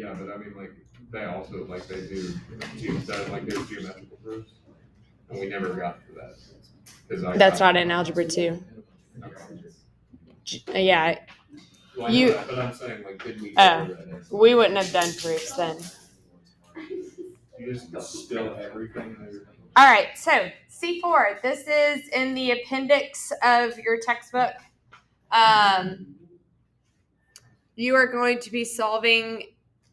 Yeah, but I mean, like, they also, like, they do, like, there's geometrical proofs, and we never got to that. That's not in Algebra 2. Okay. Yeah. Well, I know that, but I'm saying, like, did we go over that? We wouldn't have done proofs then. You just spill everything. All right, so C4, this is in the appendix of your textbook. You are going to be solving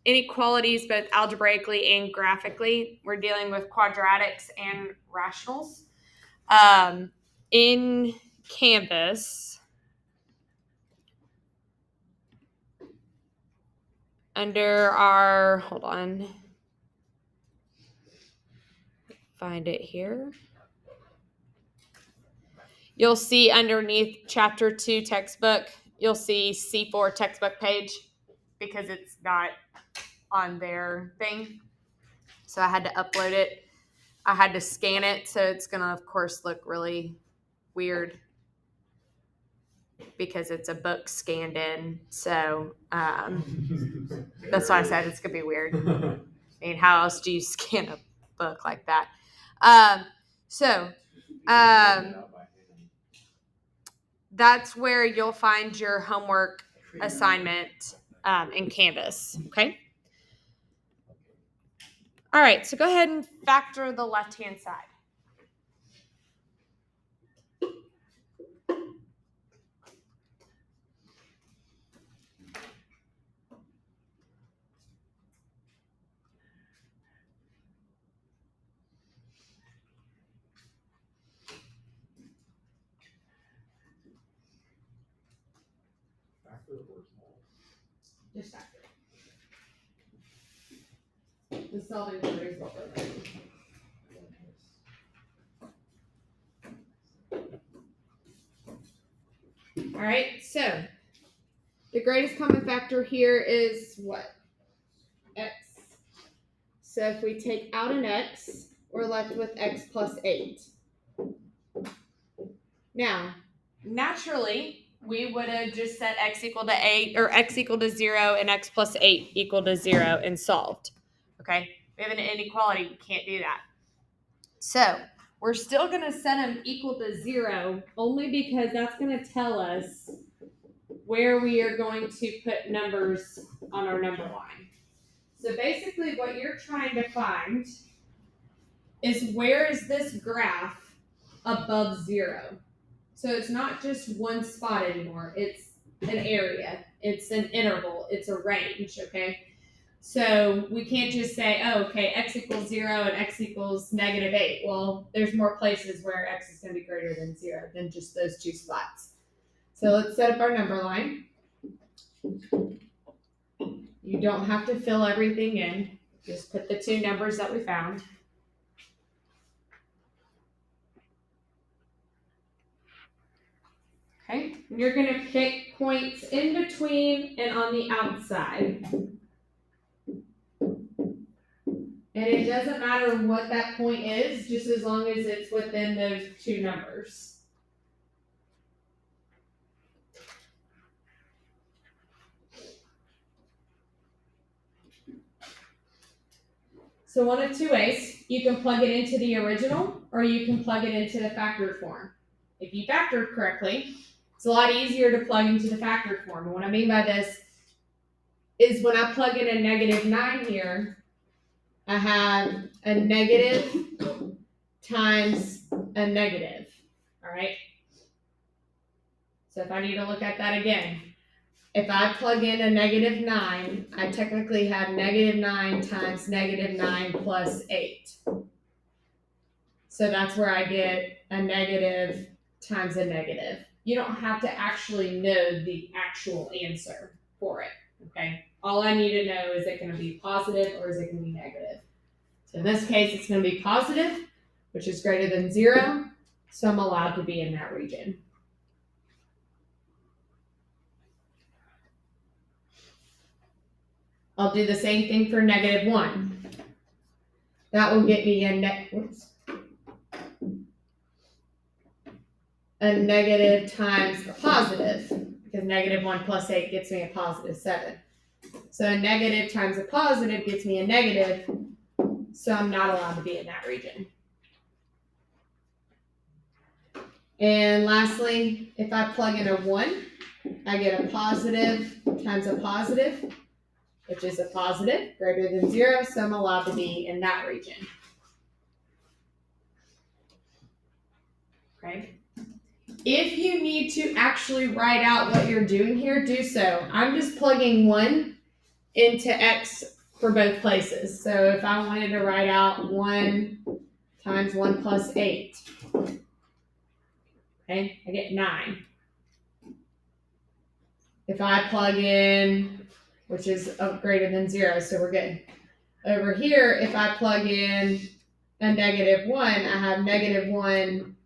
inequalities both algebraically and graphically. We're dealing with quadratics and rationals. In Canvas, under our, hold on, find it here. You'll see underneath Chapter 2 textbook, you'll see C4 textbook page because it's not on their thing. So I had to upload it. I had to scan it, so it's going to, of course, look really weird because it's a book scanned in. So that's why I said it's going to be weird. I mean, how else do you scan a book like that? That's where you'll find your homework assignment in Canvas, okay? All right, so go ahead and factor the left-hand side. Just factor. The solving order is what we're learning. All right, so the greatest common factor here is what? X. So if we take out an x, we're left with x plus 8. Now, naturally, we would have just set x equal to 8 or x equal to 0 and x plus 8 equal to 0 and solved. Okay, we have an inequality. We can't do that. So we're still going to set them equal to 0 only because that's going to tell us where we are going to put numbers on our number line. So basically what you're trying to find is where is this graph above 0? So it's not just one spot anymore. It's an area. It's an interval. It's a range, okay? So we can't just say, oh, okay, x equals 0 and x equals negative 8. Well, there's more places where x is going to be greater than 0 than just those two spots. So let's set up our number line. You don't have to fill everything in. Just put the two numbers that we found. Okay, and you're going to pick points in between and on the outside. And it doesn't matter what that point is, just as long as it's within those two numbers. So one of two ways. You can plug it into the original, or you can plug it into the factored form. If you factored correctly, it's a lot easier to plug into the factored form. And what I mean by this is when I plug in a negative 9 here, I have a negative times a negative, all right? So if I need to look at that again, if I plug in a negative 9, I technically have negative 9 times negative 9 plus 8. So that's where I get a negative times a negative. You don't have to actually know the actual answer for it, okay? All I need to know is it going to be positive or is it going to be negative? So in this case, it's going to be positive, which is greater than 0, so I'm allowed to be in that region. I'll do the same thing for negative 1. That will get me a negative times a positive, because negative 1 plus 8 gets me a positive 7. So a negative times a positive gets me a negative, so I'm not allowed to be in that region. And lastly, if I plug in a 1, I get a positive times a positive, which is a positive, greater than 0, so I'm allowed to be in that region. Okay. If you need to actually write out what you're doing here, do so. I'm just plugging 1 into x for both places. So if I wanted to write out 1 times 1 plus 8, okay, I get 9. If I plug in, which is greater than 0, so we're good. Over here, if I plug in a negative 1, I have negative 1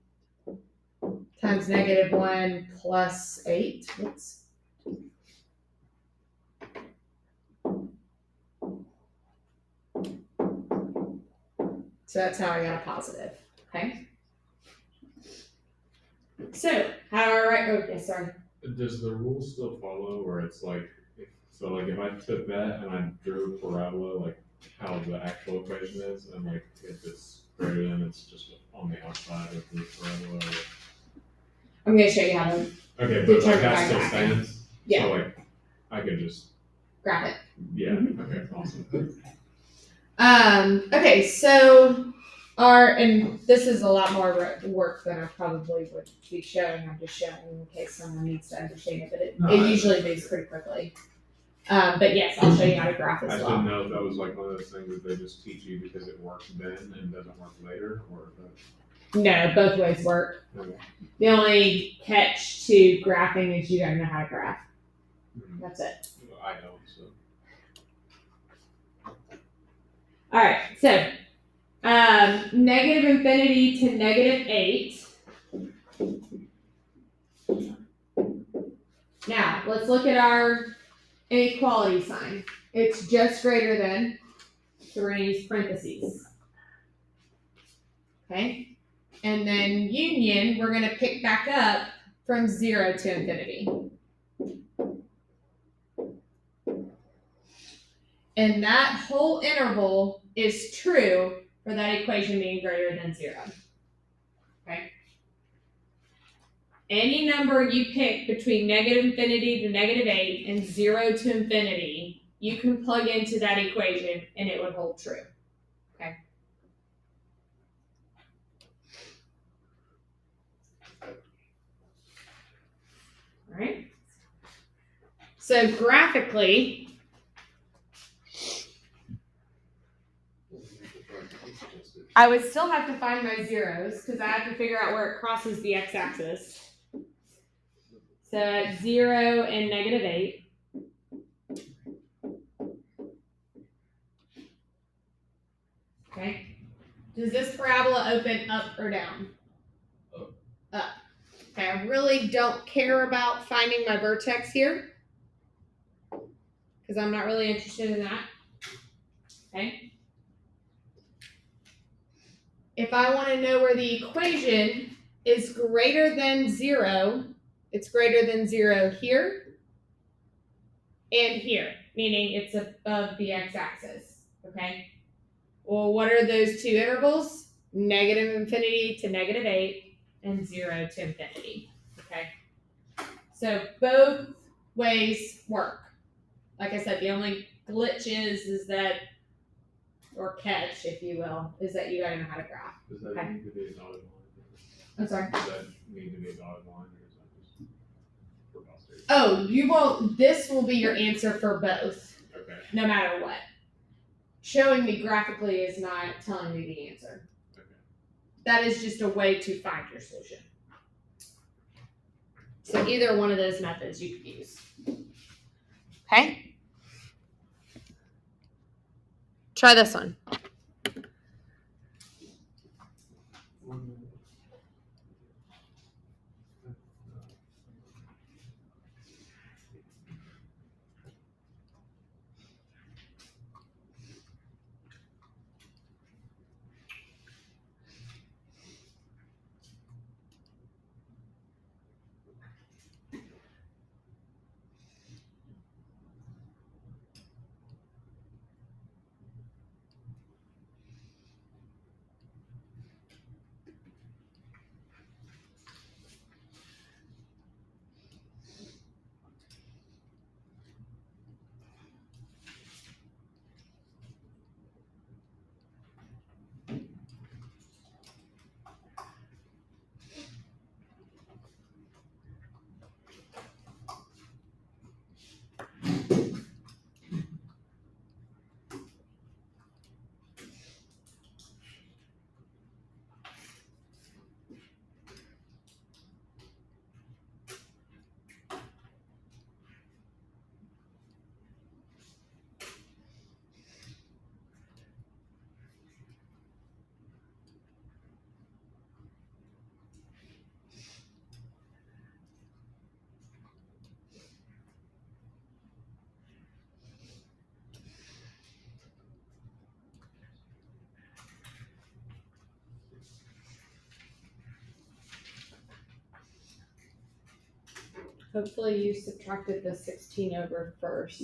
times negative 1 plus 8. Oops. So that's how I got a positive. Okay. So how do I write? Okay, sorry. Does the rule still follow where it's like, if I took that and I drew a parabola, like how the actual equation is, and like if it's greater than, it's just on the outside of the parabola. I'm going to show you how to. Okay, but like that still graphing. stands. Yeah. So like I could just Graph it. Yeah. Mhm. Okay. Awesome. Okay, so and this is a lot more work than I probably would be showing. I'm just showing in case someone needs to understand it, but it usually moves pretty quickly. But yes, I'll show you how to graph I as just well. didn't know if that was like one of those things that they just teach you because it works then and doesn't work later, or if that. No, both ways work. Okay. The only catch to graphing is you gotta know how to graph. That's it. I don't. So. All right, so negative infinity to negative 8. Now, let's look at our inequality sign. It's just greater than 3 parentheses. Okay? And then union, we're going to pick back up from 0 to infinity. And that whole interval is true for that equation being greater than 0. Okay? Any number you pick between negative infinity to negative 8 and 0 to infinity, you can plug into that equation and it would hold true. Okay? All right? So graphically, I would still have to find my zeros because I have to figure out where it crosses the x-axis. So at 0 and negative 8. Okay. Does this parabola open up or down? Up. Okay, I really don't care about finding my vertex here because I'm not really interested in that. Okay. If I want to know where the equation is greater than 0, it's greater than 0 here and here, meaning it's above the x-axis. Okay. Well, what are those two intervals? Negative infinity to negative 8 and 0 to infinity. Okay. So both ways work. Like I said, the only glitch is that, or catch, if you will, is that you gotta know how to graph. Does that Okay. need to be a dotted line? I'm sorry. Does that need to be a dotted line, or is that just for posterity? Oh, you won't. This will be your answer for both, Okay. no matter what. Showing me graphically is not telling me the answer. Okay. That is just a way to find your solution. So either one of those methods you could use. Okay? Try this one. Hopefully you subtracted the 16 over first.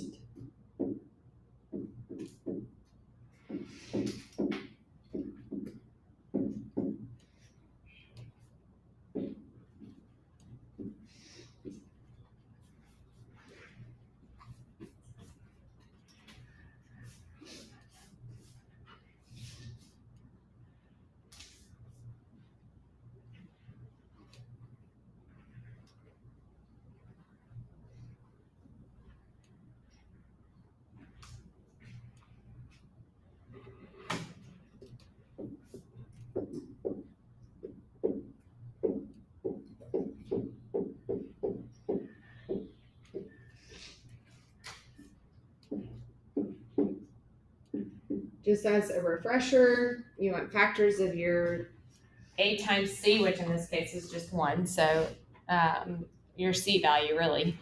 Just as a refresher, you want factors of your A times C, which in this case is just 1, so your C value really.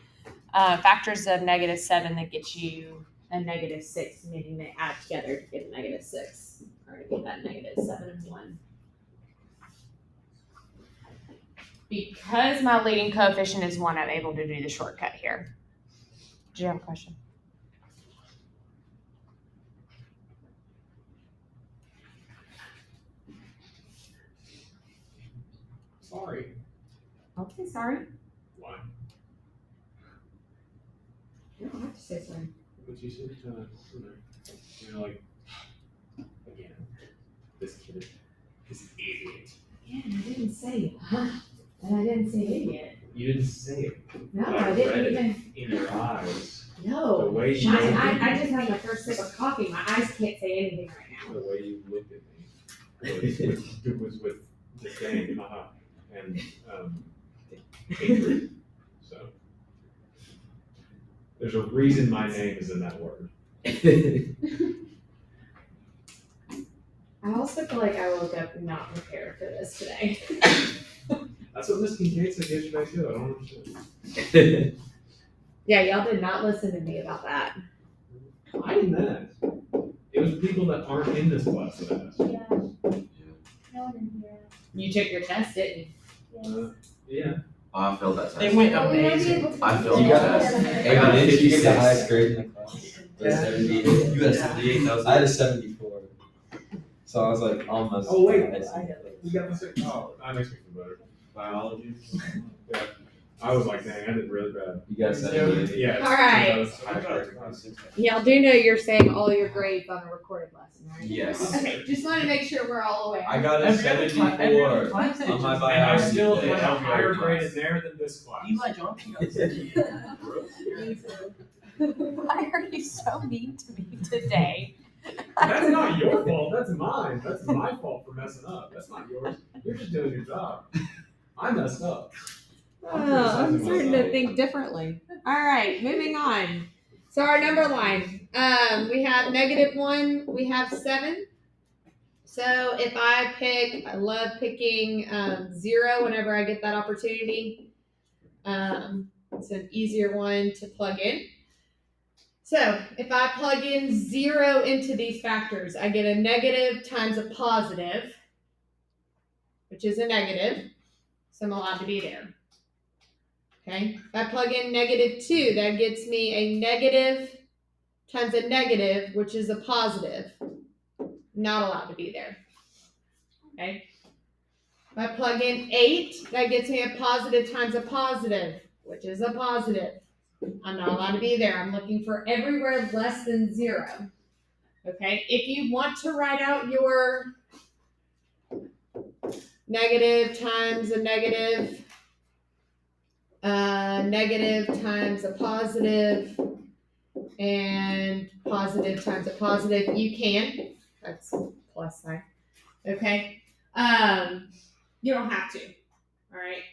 Factors of -7 that gets you a -6, meaning they add together to get a -6, or to get that -7 and 1. Because my leading coefficient is 1, I'm able to do the shortcut here. Do you have a question? Sorry. I'll say sorry. Why? You don't have to say sorry. But you said, you're like, again, this kid, this idiot. Yeah, I didn't say huh? And I didn't say idiot. You didn't say it. No, But I didn't read it even. in your eyes. No. The way you I just had my first sip of coffee. My eyes can't say anything right now. The way you looked at me was with disdain, and hatred. So there's a reason my name is in that word. I also feel like I woke up not prepared for this today. That's what Miss Kincaid said yesterday too. I don't understand. Yeah, y'all did not listen to me about that. I didn't ask. It was people that aren't in this class that asked. Yeah. No one in here. You took your test, didn't you? Yeah. I failed that test. They went Well, we might be able amazing. to I do failed it. that test. I got a Did you get the 56. highest grade in the class? Yeah. 78. You got a 78, that was I had a 74. So I was like almost. Oh, wait. highest. We got the same. Oh, that makes me feel better. Biology. Yeah. I was like, dang, I did really bad. You got 78. Yeah. All right. I was highest grade in class. Y'all do know you're saying all your grades on a recorded lesson, right? Yes. Okay, just want to make sure we're all aware. I got a Every other 74 class on my And I biology. still today. had a higher Class. grade in there than this class. Eli Johnson got Why are you so mean to me today? That's not your fault. That's mine. That's my fault for messing up. That's not yours. You're just doing your job. I messed up. I'm starting to think differently. All right, moving on. So our number line, we have -1, we have 7. So if I love picking 0 whenever I get that opportunity. It's an easier one to plug in. So if I plug in 0 into these factors, I get a negative times a positive, which is a negative. So I'm allowed to be there. Okay, if I plug in -2, that gets me a negative times a negative, which is a positive. Not allowed to be there. Okay, if I plug in 8, that gets me a positive times a positive, which is a positive. I'm not allowed to be there. I'm looking for everywhere less than 0. Okay, if you want to write out your negative times a negative, negative times a positive, and positive times a positive, you can. That's plus sign. Okay. You don't have to. All right.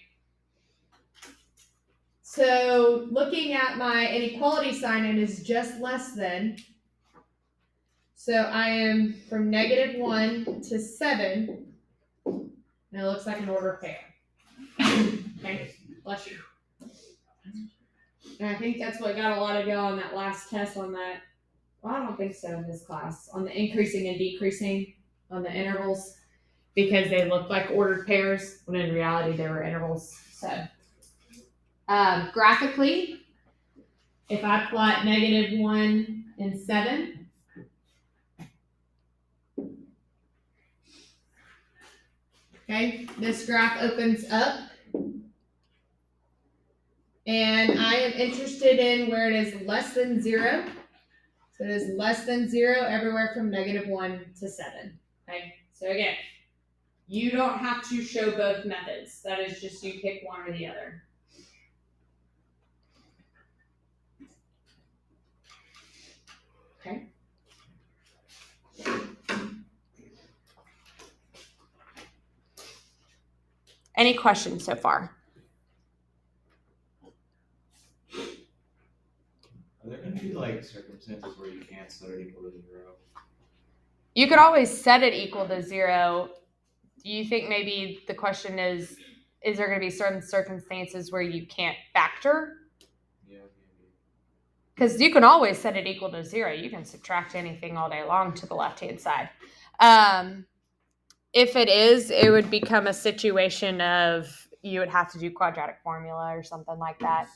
So looking at my inequality sign, it is just less than. So I am from -1 to 7. And it looks like an order pair. Okay. Bless you. And I think that's what got a lot of y'all on that last test on that. Well, I don't think so in this class. On the increasing and decreasing on the intervals. Because they looked like ordered pairs, when in reality they were intervals. So Graphically, if I plot -1 and 7, okay, this graph opens up, and I am interested in where it is less than 0. So it is less than 0 everywhere from -1 to 7. Okay, so again, you don't have to show both methods. That is just you pick one or the other. Okay. Any questions so far? Are there gonna be like circumstances where you can't set it equal to 0? You could always set it equal to 0. Do you think maybe the question is there going to be certain circumstances where you can't factor? Yeah, maybe. Because you can always set it equal to 0. You can subtract anything all day long to the left-hand side. If it is, it would become a situation of you would have to do quadratic formula or something like that.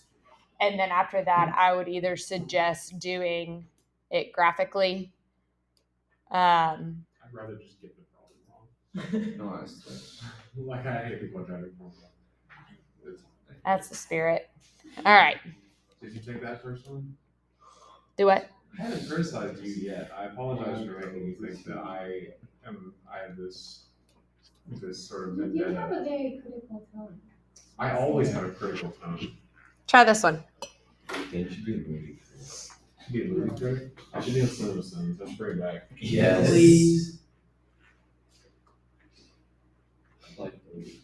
And then after that, I would either suggest doing it graphically. I'd rather just get the problem wrong. No, that's Like I hate the quadratic formula. That's the spirit. All right. Did you take that first one? Do what? I haven't criticized you yet. I apologize for making you think that I have this sort of You do have vendetta. a very critical tone. I always have a critical tone. Try this one. Then you should be a movie. Should be a movie critic. I should be a Simpsons. Let's bring it back. Yes. Please. I like movies.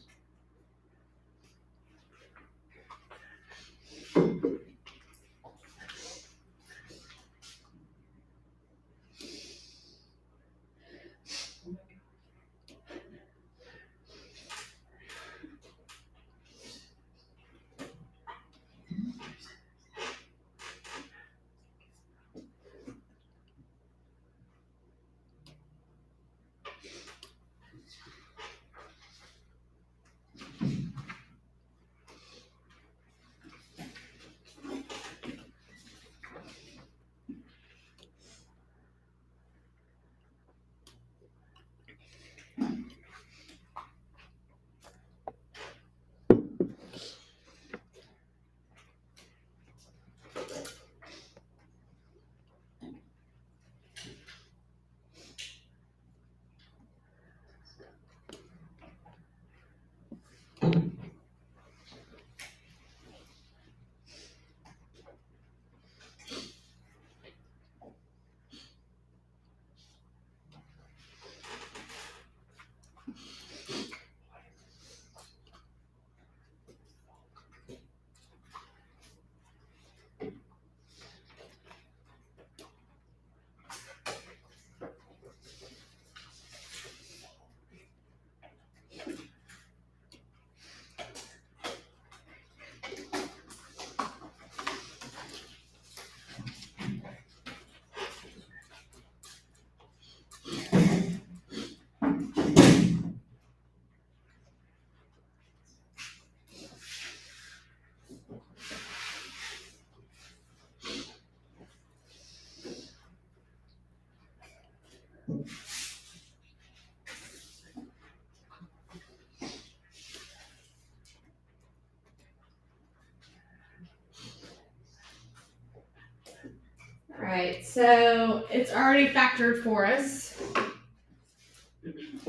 All right, so it's already factored for us.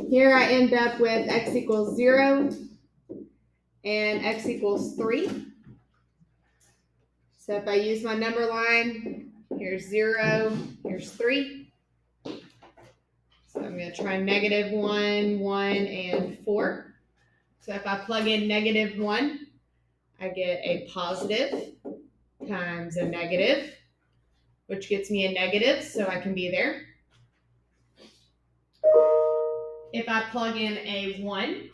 Here I end up with x equals 0 and x equals 3. So if I use my number line, here's 0, here's 3. So I'm going to try -1, 1, and 4. So if I plug in -1, I get a positive times a negative, which gets me a negative, so I can be there. If I plug in a 1,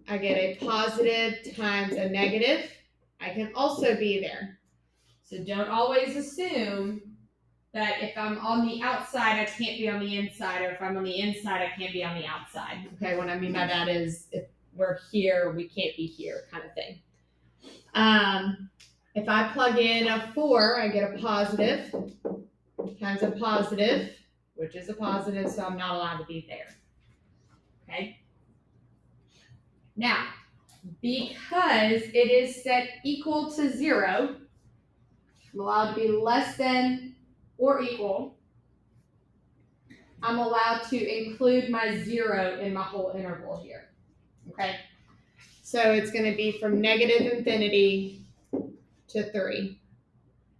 I get a positive times a negative. I can also be there. So don't always assume that if I'm on the outside, I can't be on the inside, or if I'm on the inside, I can't be on the outside. Okay, what I mean by that is if we're here, we can't be here kind of thing. If I plug in a 4, I get a positive times a positive, which is a positive, so I'm not allowed to be there. Okay? Now, because it is set equal to 0, I'm allowed to be less than or equal. I'm allowed to include my 0 in my whole interval here. Okay? So it's going to be from negative infinity to 3.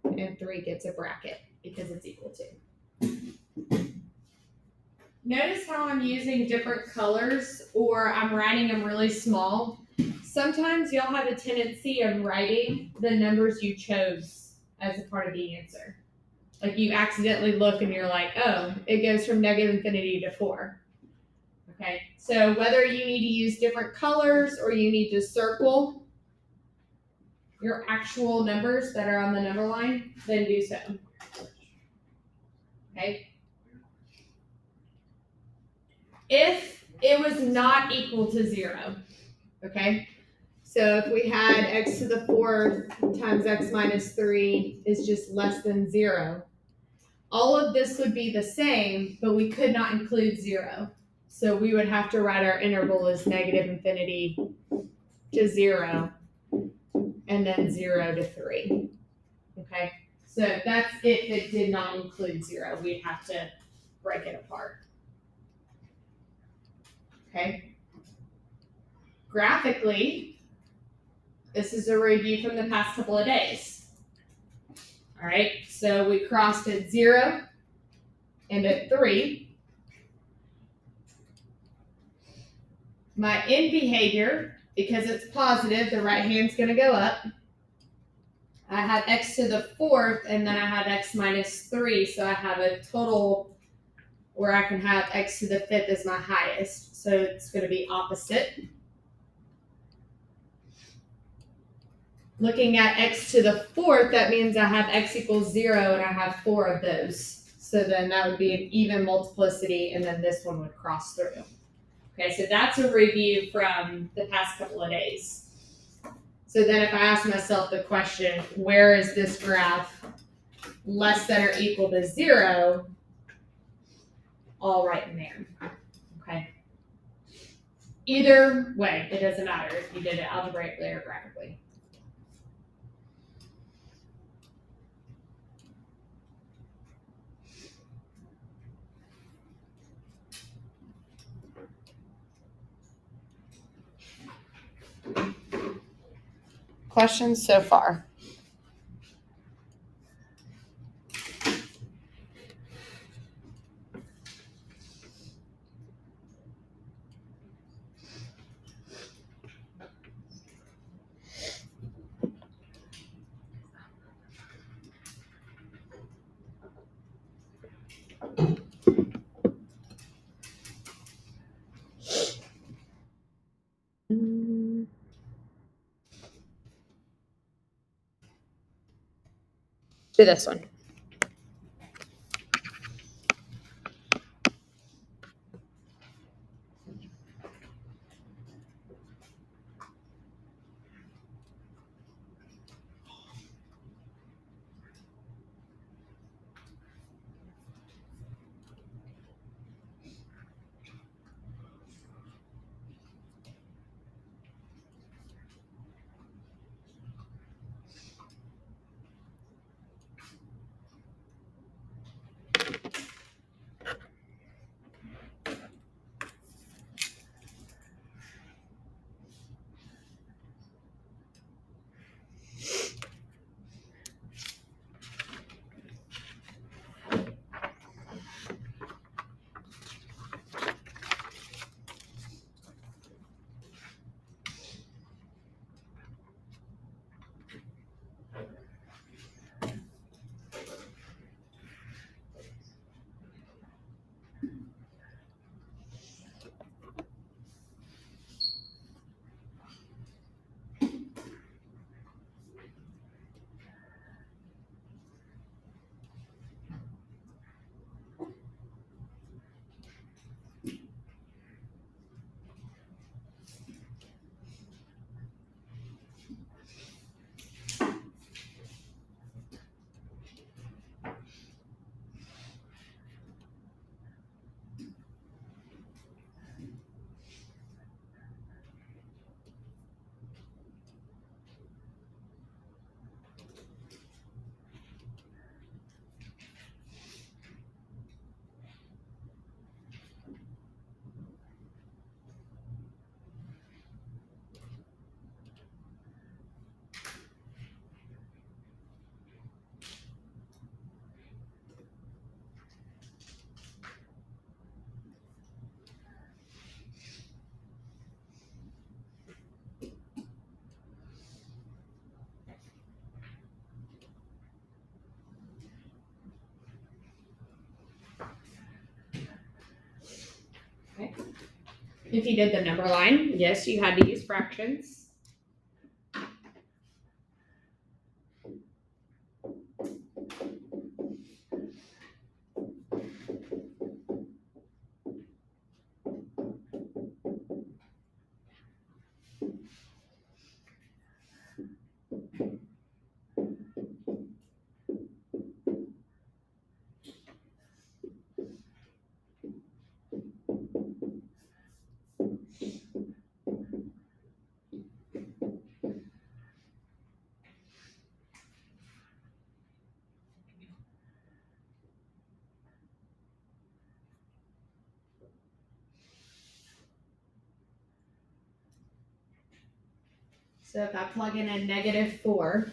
And 3 gets a bracket because it's equal to. Notice how I'm using different colors or I'm writing them really small. Sometimes you'll have a tendency of writing the numbers you chose as a part of the answer. Like you accidentally look and you're like, oh, it goes from negative infinity to 4. Okay, so whether you need to use different colors or you need to circle your actual numbers that are on the number line, then do so. Okay. If it was not equal to 0, okay? So if we had x to the 4th times x minus 3 is just less than 0, all of this would be the same, but we could not include 0. So we would have to write our interval as negative infinity to 0 and then 0 to 3. Okay? So that's if it did not include 0. We'd have to break it apart. Okay? Graphically, this is a review from the past couple of days. All right, so we crossed at 0 and at 3. My end behavior, because it's positive, the right hand's going to go up. I have x to the 4th, and then I have x minus 3, so I have a total where I can have x to the 5th as my highest. So it's going to be opposite. Looking at x to the 4th, that means I have x equals 0 and I have 4 of those. So then that would be an even multiplicity and then this one would cross through. Okay, so that's a review from the past couple of days. So then if I ask myself the question, where is this graph less than or equal to 0? All right in there. Okay. Either way, it doesn't matter if you did it algebraically or graphically. Questions so far? Do this one. if you did the number line, yes, you had to use fractions. So if I plug in a -4,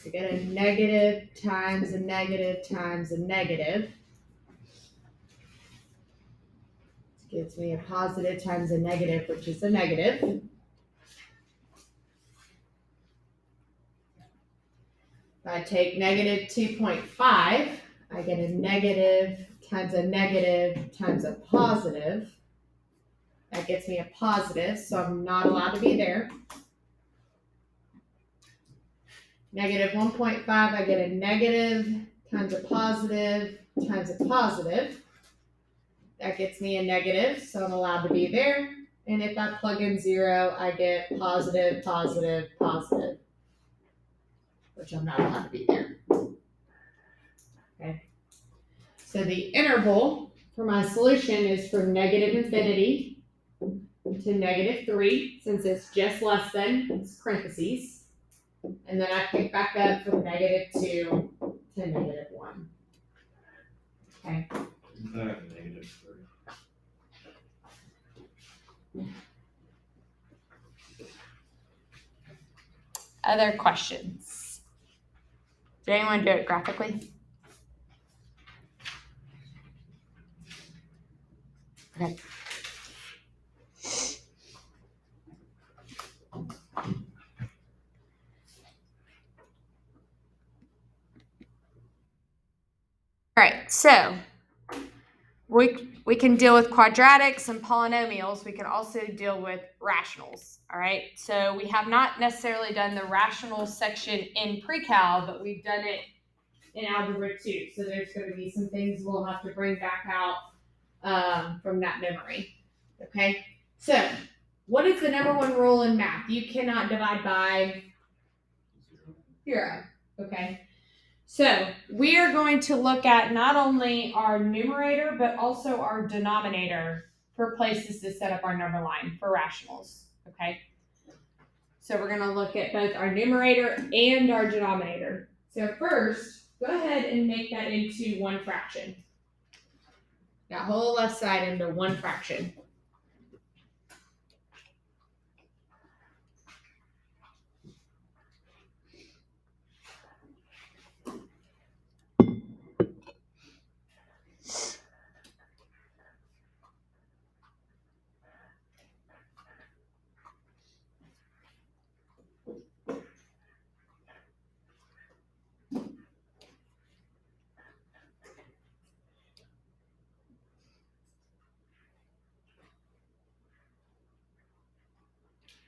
I get a negative times a negative times a negative. It gives me a positive times a negative, which is a negative. If I take -2.5, I get a negative times a negative times a positive. That gets me a positive, so I'm not allowed to be there. -1.5, I get a negative times a positive times a positive. That gets me a negative, so I'm allowed to be there. And if I plug in 0, I get positive, positive, positive, which I'm not allowed to be there. Okay. So the interval for my solution is from -infinity to -3, since it's just less than, it's parentheses. And then I pick back up from -2 to -1. Okay. -3. Other questions? Does anyone do it graphically? Okay. All right, so we can deal with quadratics and polynomials. We can also deal with rationals. All right, so we have not necessarily done the rational section in pre-cal, but we've done it in algebra 2. So there's going to be some things we'll have to bring back out from that memory. Okay, so what is the #1 rule in math? You cannot divide by 0. Okay. So we are going to look at not only our numerator, but also our denominator for places to set up our number line for rationals, okay? So we're gonna look at both our numerator and our denominator. So first, go ahead and make that into one fraction. That whole left side into one fraction.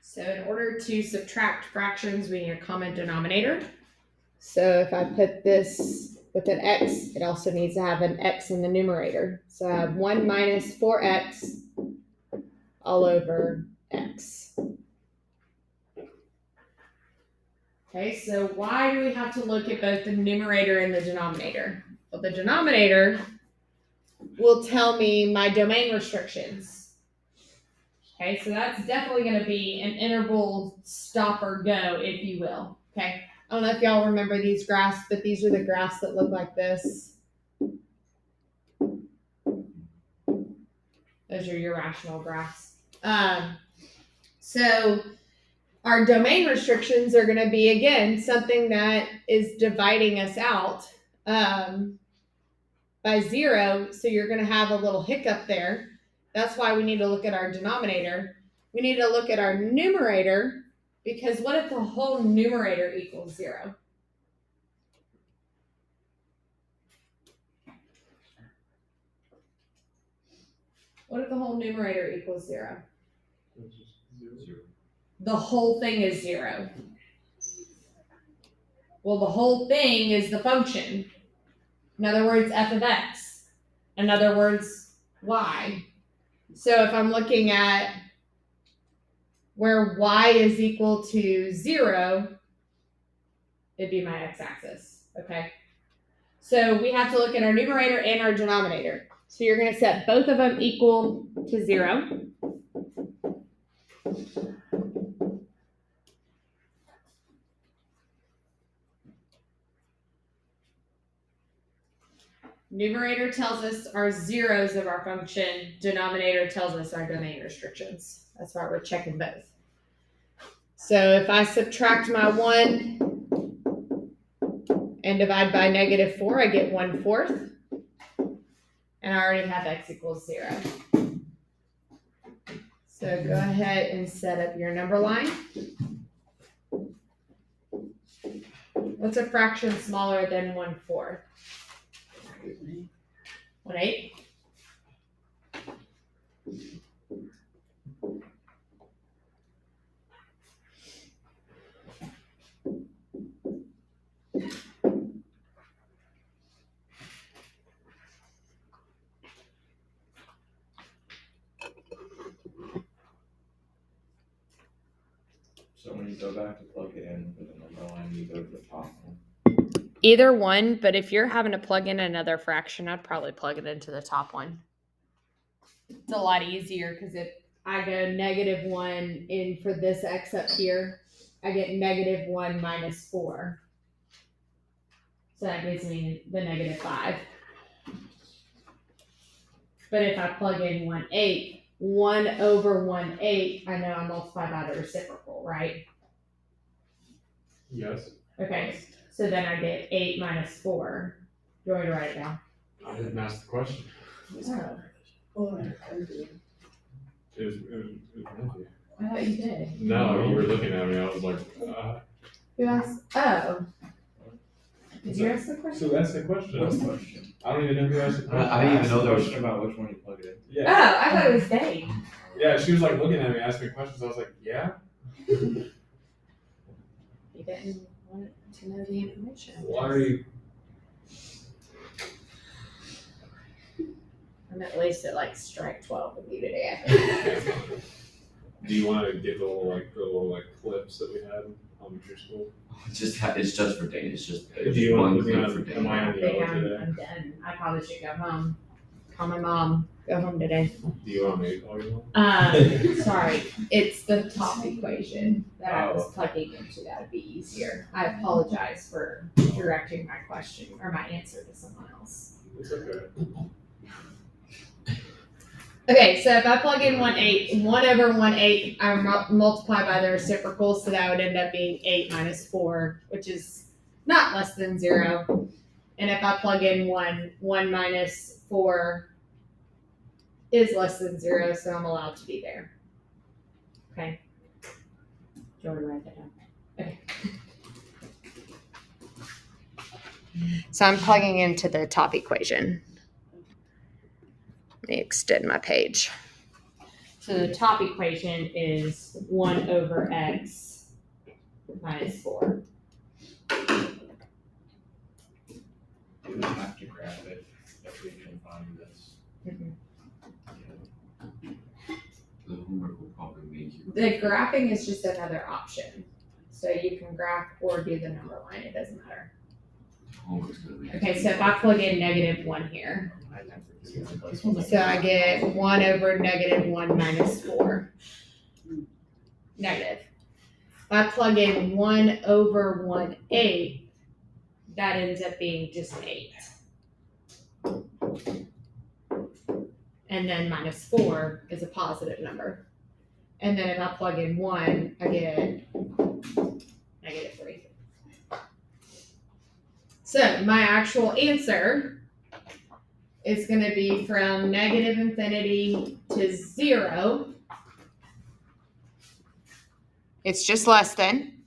So in order to subtract fractions, we need a common denominator. So if I put this with an x, it also needs to have an x in the numerator. So I have 1 minus 4x all over x. Okay, so why do we have to look at both the numerator and the denominator? Well, the denominator will tell me my domain restrictions. Okay, so that's definitely going to be an interval stop or go, if you will. Okay, I don't know if y'all remember these graphs, but these are the graphs that look like this. Those are your rational graphs. So our domain restrictions are going to be, again, something that is dividing us out by 0. So you're going to have a little hiccup there. That's why we need to look at our denominator. We need to look at our numerator, because what if the whole numerator equals 0? What if the whole numerator equals 0? It's just zero. The whole thing is 0. Well, the whole thing is the function. In other words, f of x. In other words, y. So if I'm looking at where y is equal to 0, it'd be my x-axis, okay? So we have to look at our numerator and our denominator. So you're going to set both of them equal to 0. Numerator tells us our zeros of our function. Denominator tells us our domain restrictions. That's why we're checking both. So if I subtract my 1 and divide by -4, I get 1/4. And I already have x equals 0. So go ahead and set up your number line. What's a fraction smaller than 1/4? 1/8. So when you go back to plug it in for the number line, you go to the top one. Either one, but if you're having to plug in another fraction, I'd probably plug it into the top one. It's a lot easier because if I go -1 in for this x up here, I get -1 minus 4. So that gives me the -5. But if I plug in 1/8, 1/1/8, I know I multiply by the reciprocal, right? Yes. Okay, so then I get 8 minus 4. Do you want me to write it down? I didn't ask the question. Oh, It was Matthew. I thought you did. No, you were looking at me. I was like, Who asked? Oh. Did you ask the question? so that's the question. What's the question? I don't even know who asked the question. I didn't even know there was. Question about which one you plug it in. Oh, Yeah. I thought it was Dave. Yeah, she was like looking at me, asking me questions. I was like, yeah. You didn't want to know the information. Why are you? I'm at least at like strike 12 with you today. I think. Do you want to get the little clips that we had on your school? It's just for data. It's just Do you one want clip to for am data. I I on the think yellow I'm today? done. I probably should go home. Call my mom. Go home today. Do you want me to call you? Mom? Sorry. It's the top equation that I was Oh. plugging into. That would be easier. I apologize for directing my question or my answer to someone else. It's okay. Okay, so if I plug in 1/8, 1/1/8, I multiply by the reciprocal, so that would end up being 8 minus 4, which is not less than 0. And if I plug in 1 minus 4 is less than 0, so I'm allowed to be there. Okay. Do you want to write that down? Okay. So I'm plugging into the top equation. Let me extend my page. So the top equation is 1/x minus 4. You don't have to grab it if we can find this. The homework will probably make you. The graphing is just another option. So you can graph or do the number line, it doesn't matter. Homework's gonna make. Okay, so if I plug in -1 here, I never do that. This one's so I get 1/-1 minus 4. Negative. If I plug in 1/1/8, that ends up being just 8. And then minus 4 is a positive number. And then if I plug in 1, I get -3. So my actual answer is going to be from -infinity to 0. It's just less than.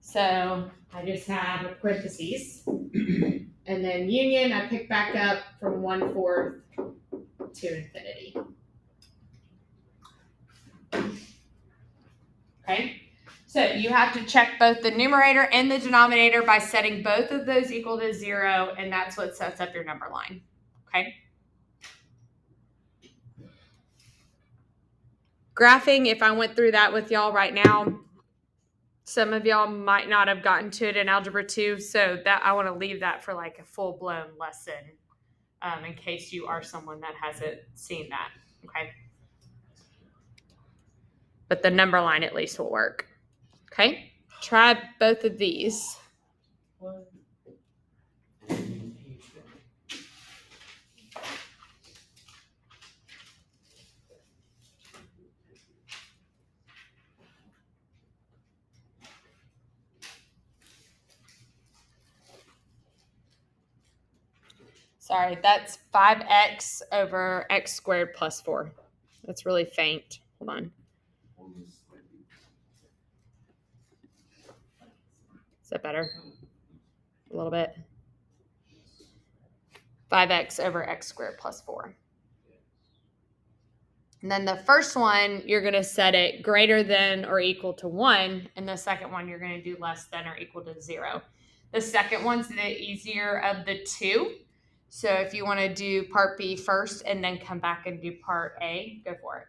So I just have a parentheses. And then union, I pick back up from 1/4 to infinity. Okay, so you have to check both the numerator and the denominator by setting both of those equal to 0, and that's what sets up your number line. Okay. Graphing, if I went through that with y'all right now, some of y'all might not have gotten to it in Algebra 2, so that I want to leave that for like a full-blown lesson in case you are someone that hasn't seen that, okay? But the number line at least will work, okay? Try both of these. Sorry, that's 5x over x squared plus 4. That's really faint. Hold on. Is that better? A little bit. 5x over x squared plus 4. And then the first one, you're going to set it greater than or equal to 1. And the second one, you're going to do less than or equal to 0. The second one's the easier of the two. So if you want to do part B first and then come back and do part A, go for it.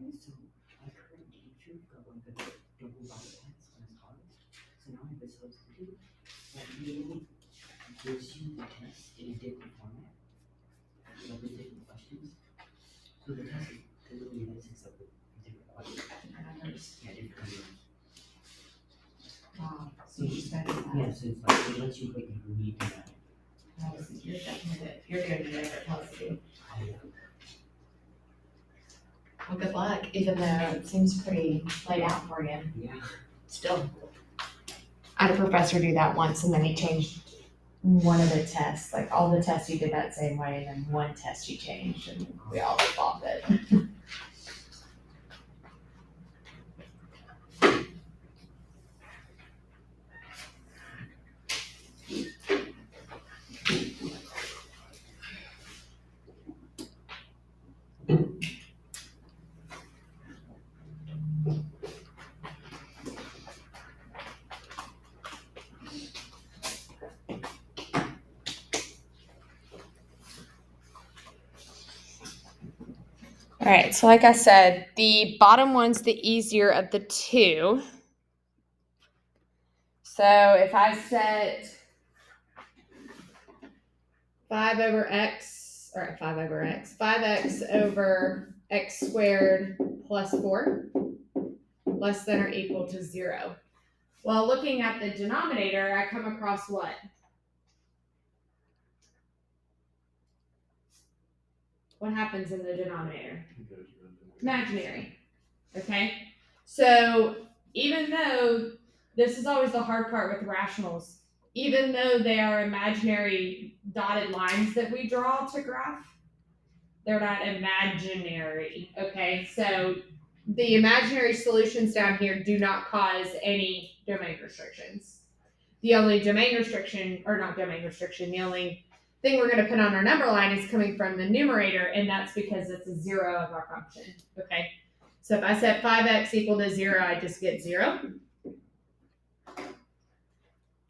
So I couldn't teach you got like a double body test on his card. So now I have a substitute that literally gives you the test in a different format, like with different questions. So the test is literally this except with different questions. Yeah, different questions. Wow, so you just got to do Yeah, that. so it's like it lets you pick if you need to know. Oh, so you're definitely good. You're doing whatever it tells you. Well, good luck, even though it seems pretty laid out for you. Yeah. Still. I had a professor do that once and then he changed one of the tests, like all the tests he did that same way and then one test he changed and we all loved it. All right, so like I said, the bottom one's the easier of the two. So if I set 5x over x squared plus 4 less than or equal to 0. Well, looking at the denominator, I come across what? What happens in the denominator? Imaginary. Okay? So even though this is always the hard part with rationals, even though they are imaginary dotted lines that we draw to graph, they're not imaginary. Okay? So the imaginary solutions down here do not cause any domain restrictions. The only domain restriction, or not domain restriction, the only thing we're going to put on our number line is coming from the numerator, and that's because it's a 0 of our function. Okay? So if I set 5x equal to 0, I just get 0. It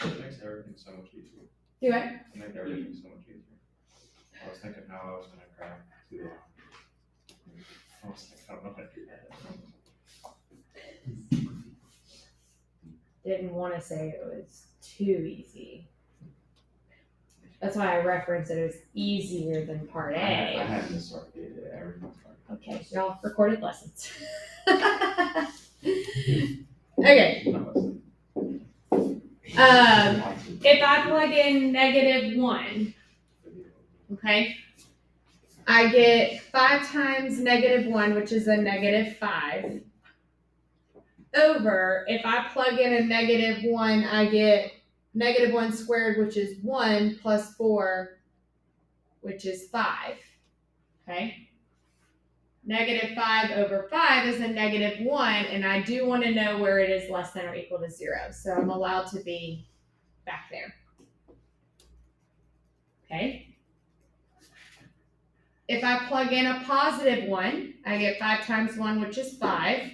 makes everything so much easier. Do it. It makes everything so much easier. I was thinking how I was gonna graph too long. I was like, I don't know how to do that. Didn't want to say it was too easy. That's why I referenced it as easier than part I A. had to sort it, everything's hard. Okay, so y'all recorded lessons. Okay. If I plug in -1, okay, I get 5 times -1, which is a -5, over, if I plug in a -1, I get -1 squared, which is 1, plus 4, which is 5, okay? -5 over 5 is a -1, and I do want to know where it is less than or equal to 0, so I'm allowed to be back there. Okay? If I plug in a +1, I get 5 times 1, which is 5,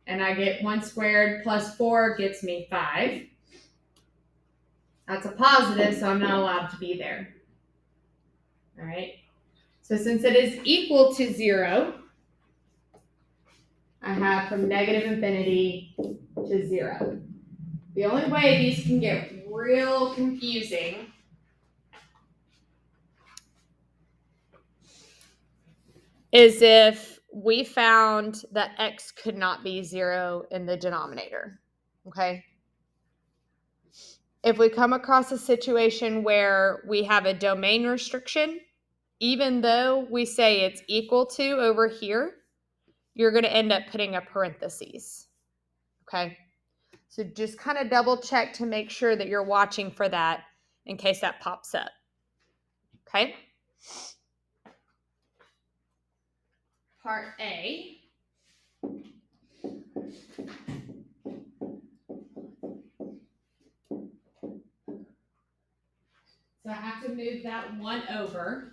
and I get 1 squared plus 4 gets me 5. That's a positive, so I'm not allowed to be there. All right? So since it is equal to 0, I have from -infinity to 0. The only way these can get real confusing is if we found that x could not be 0 in the denominator. Okay? If we come across a situation where we have a domain restriction, even though we say it's equal to over here, you're going to end up putting a parentheses. Okay? So just kind of double check to make sure that you're watching for that in case that pops up. Okay? Part A. So I have to move that 1 over.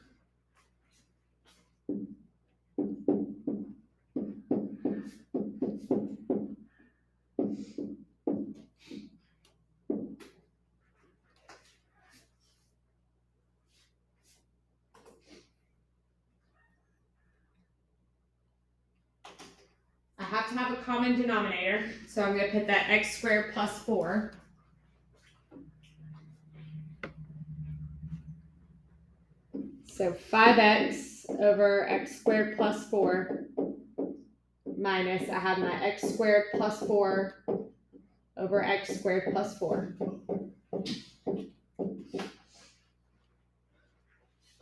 have to have a common denominator, so I'm going to put that x squared plus 4. So 5x over x squared plus 4 minus, I have my x squared plus 4 over x squared plus 4.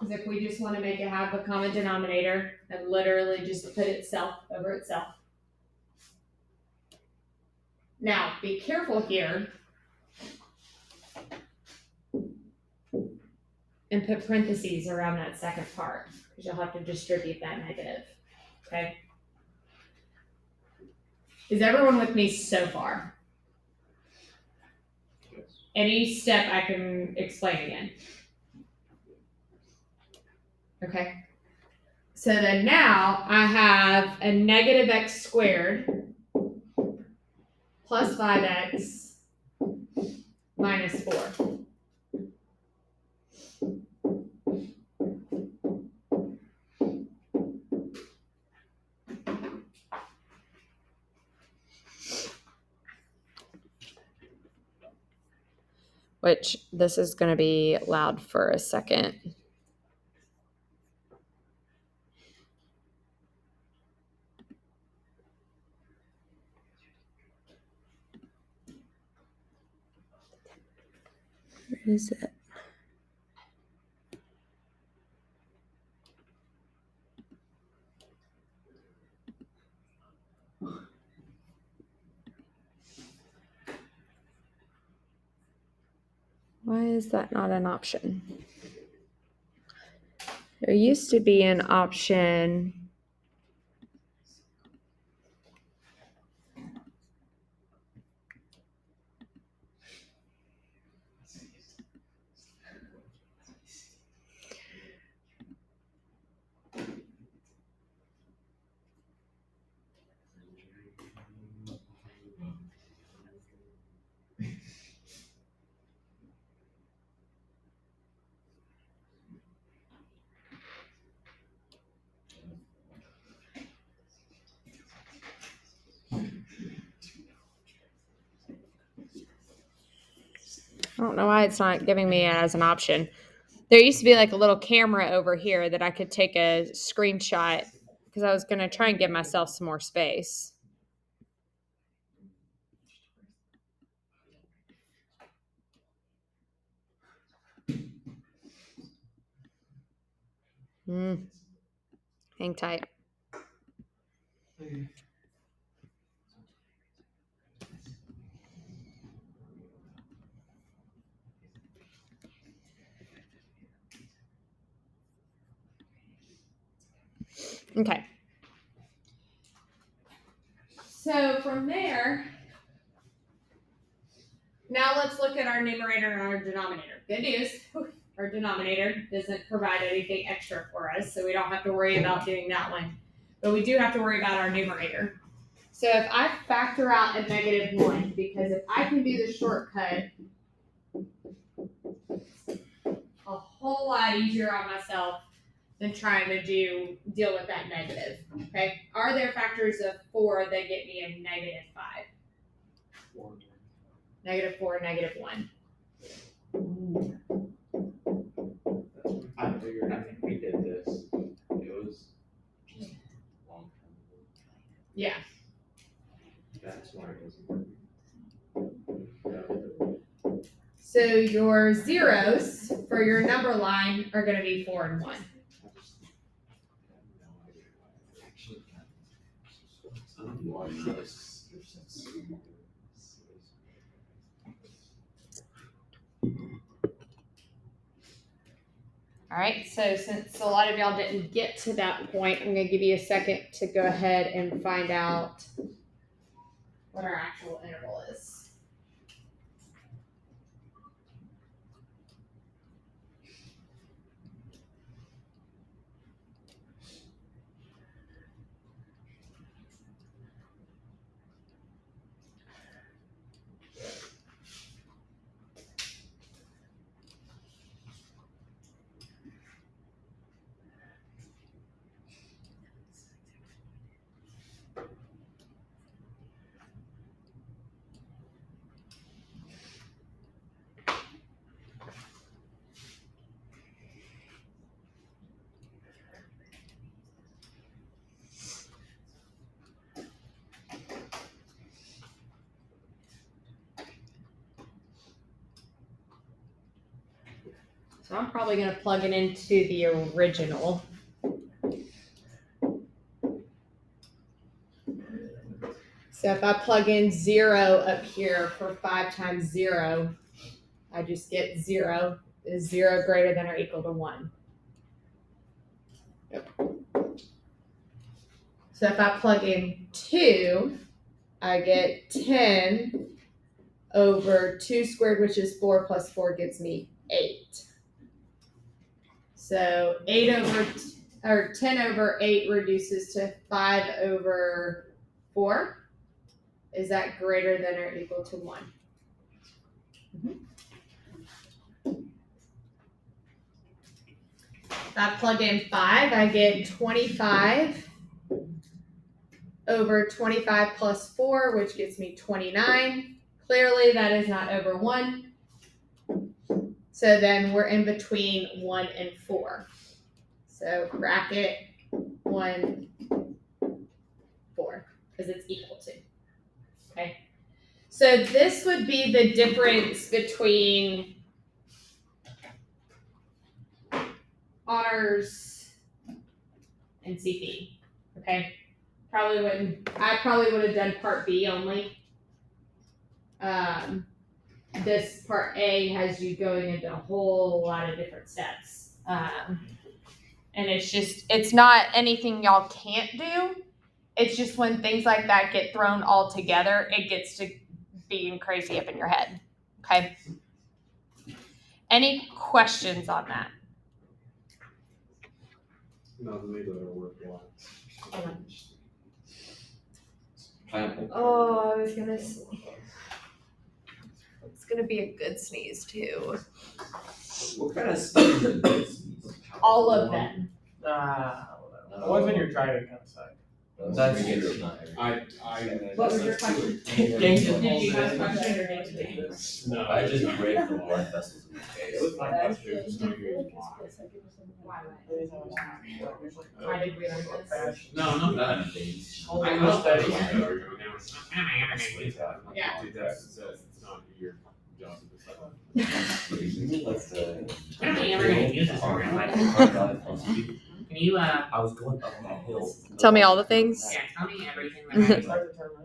Because if we just want to make it have a common denominator, and literally just put itself over itself. Now, be careful here and put parentheses around that second part, because you'll have to distribute that negative, okay? Is everyone with me so far? Yes. Any step I can explain again. Okay. So then now I have a negative x squared plus 5x minus 4. Which, this is going to be loud for a second. Where is it? Why is that not an option? There used to be an option. I don't know why it's not giving me it as an option. There used to be like a little camera over here that I could take a screenshot because I was going to try and give myself some more space. Hang tight. Okay. So from there, now let's look at our numerator and our denominator. Good news, our denominator doesn't provide anything extra for us, so we don't have to worry about doing that one. But we do have to worry about our numerator. So if I factor out a -1, because if I can do the shortcut a whole lot easier on myself than trying to deal with that negative. Okay. Are there factors of 4 that get me a -5? 4. -4, -1. I figured, I think we did this. It was just long term. Yeah. That's why it wasn't working. So your zeros for your number line are going to be 4 and 1. All right, so since a lot of y'all didn't get to that point, I'm going to give you a second to go ahead and find out what our actual interval is. So I'm probably going to plug it into the original. So if I plug in 0 up here for 5 times 0, I just get 0. Is 0 greater than or equal to 1? Yep. So if I plug in 2, I get 10 over 2 squared, which is 4, plus 4 gives me 8. So 10 over 8 reduces to 5 over 4. Is that greater than or equal to 1? If I plug in 5, I get 25 over 25 plus 4, which gives me 29. Clearly, that is not over 1. So then we're in between 1 and 4. So bracket 1, 4, because it's equal to. Okay. So this would be the difference between honors and CP. Okay. I probably would have done part B only. This part A has you going into a whole lot of different steps. And it's not anything y'all can't do. It's just when things like that get thrown all together, it gets to being crazy up in your head. Okay. Any questions on that? No, maybe that'll work well. Pineapple. Oh, I was gonna say. It's gonna be a good sneeze too. What kind of stuff is it? All of them. The ones when you're driving outside. That's true. What was your question? Did you have a question or did No, I just break the blood vessels in the face. It was my question. It was gonna be Why did we learn this? No, not that. I know studies. Yeah. Dude, it's not your job to decide. Let's I don't think ever gonna use this in real life. Can you I was going up that hill. Tell me all the things. yeah, tell me everything that I